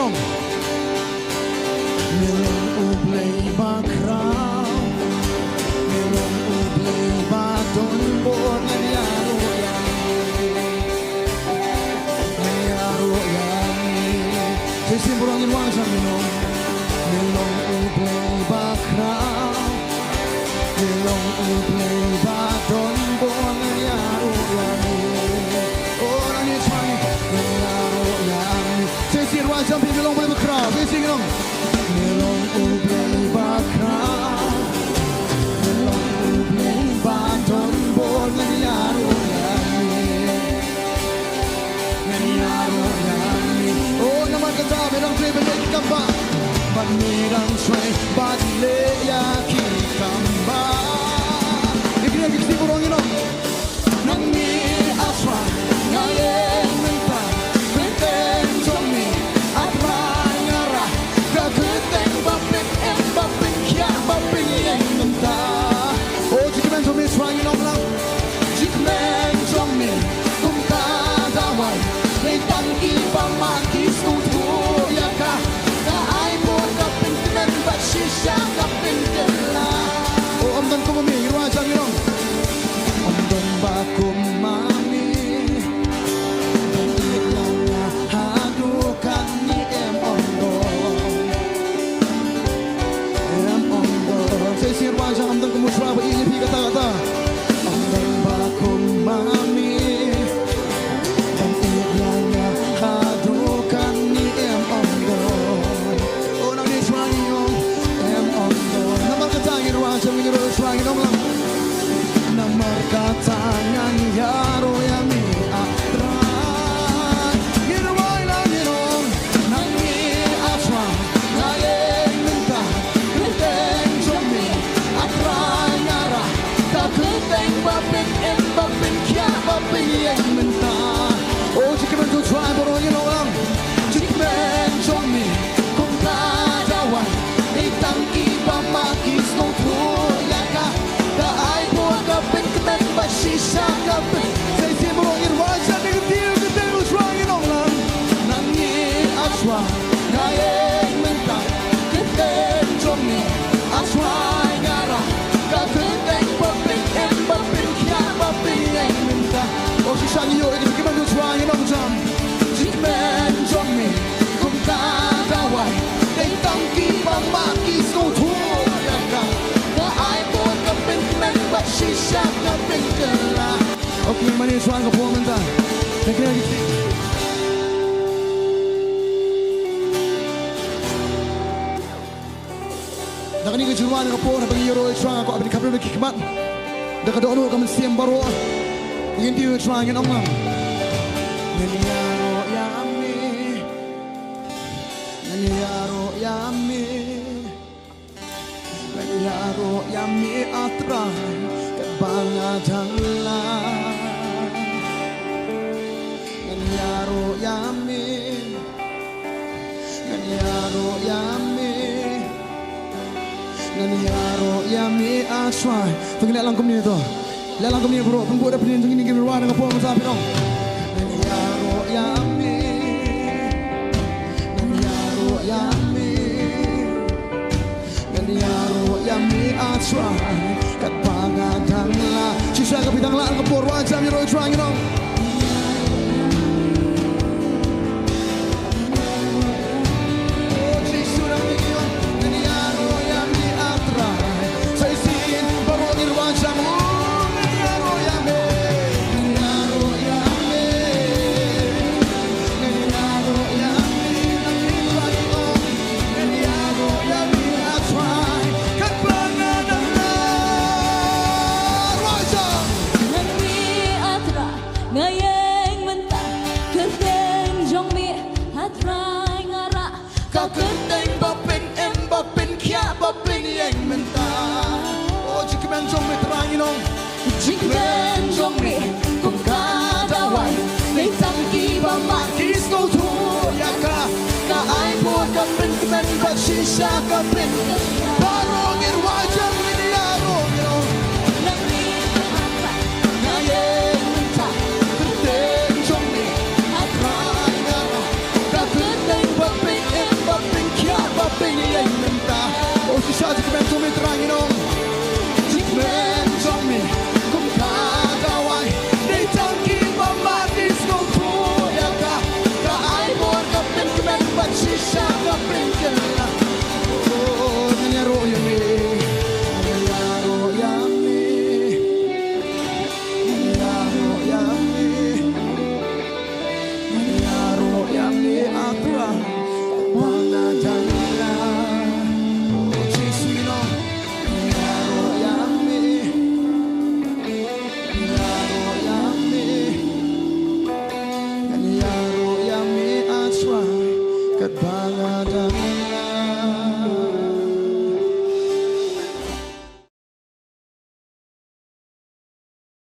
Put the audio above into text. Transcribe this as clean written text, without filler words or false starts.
nong Melong ublay bakra Melong ublay baton bon Ngayaro yani Sesim burangin wangsa minong Melong ublay bakra Melong ublay baton bon Ngayaro yani Oh nani chani Ngayaro yani Sesim wangsa melong ublay bakra Sesim nong Melong ublay bakra Melong ublay baton bon Ngayaro Oh naman kata merang tre balik kamba Pamirang sway badle ya ki kamba Ikna kisti burong ino Nangi aswa ngaye menta Benteng zomi Atra ngara Kakuteng bapik bapik kya bapik yang menta Oh jikmen zomi swang ino lang Jikmen zomi Kumka dawai Leitang iba magis kung tuya ka Na ay mo kapintinan ba sisya kapintila O amdan ko mami, iruwa dyan yun Amdan ba kumami Bantik lang na hadukan ni M-Ondon M-Ondon Sa isi iruwa dyan, amdan kumusra ba ilipi kata-kata Amdan ba kumami Katangan yaro yami atran Girway lang yun Nangi aswa Ngayeng minta Kuteng zomi Atran ngara Kakuteng bapin bapin kya bapin yang minta Oh jikmen tu try boro yun lang Jikmen zomi Kung kadawan Itang iba magis nung tuya ka Kaay po kapin Sisa kapit Sa isi mo irwan Sa negative Kateng uswang inong lang Nangi aswa Ngayeng minta Kiteng zomi Aswa ngara Kakuteng bapin bapin kya bapin yang minta O sisa niyo Ikiman uswang inong jam Jikmen zomi Kung kadaway Daitang kipang makis Kung tuya ka Kaay po kapin Sisa kapin Okay, mani suan ko po menta. Nagkakit. Nakani ka juruan ko po na pag-iiro suan ako abin kapro kikmat. Dakadono ka man siyang baro. Hindi yung suan ng amang. Naniyaro yami. Naniyaro yami. Naniyaro yami atran. Bangadanglan Nganyaro yami Nganyaro yami Nganyaro yami asway Paglalang ko niyo to Lalang ko niyo bro Pagbuda pa niyo Hindi gimiruan Nga po ang masabi nung Nganyaro yami Nganyaro yami Nganyaro yami asway Pangadangla Sisa kapitang laan ka por One time you're trying it on Oh jisurang niyon Naniyaro yami atra Sa isin Barongin one time Oh naniyaro yami Naniyaro yami Naniyaro yami Naniyaro yami Naniyaro yami atra Ngayeng menta Keteng jongmi Hatrai ngara Kakuteng bapin bapin kya bapin yang menta Oh jikmen jongmi terangin ong Jikmen jongmi Kung kadaway Leitang iba magis Kau tu ya ka Kaay po kapin kemen Bagsisa kapin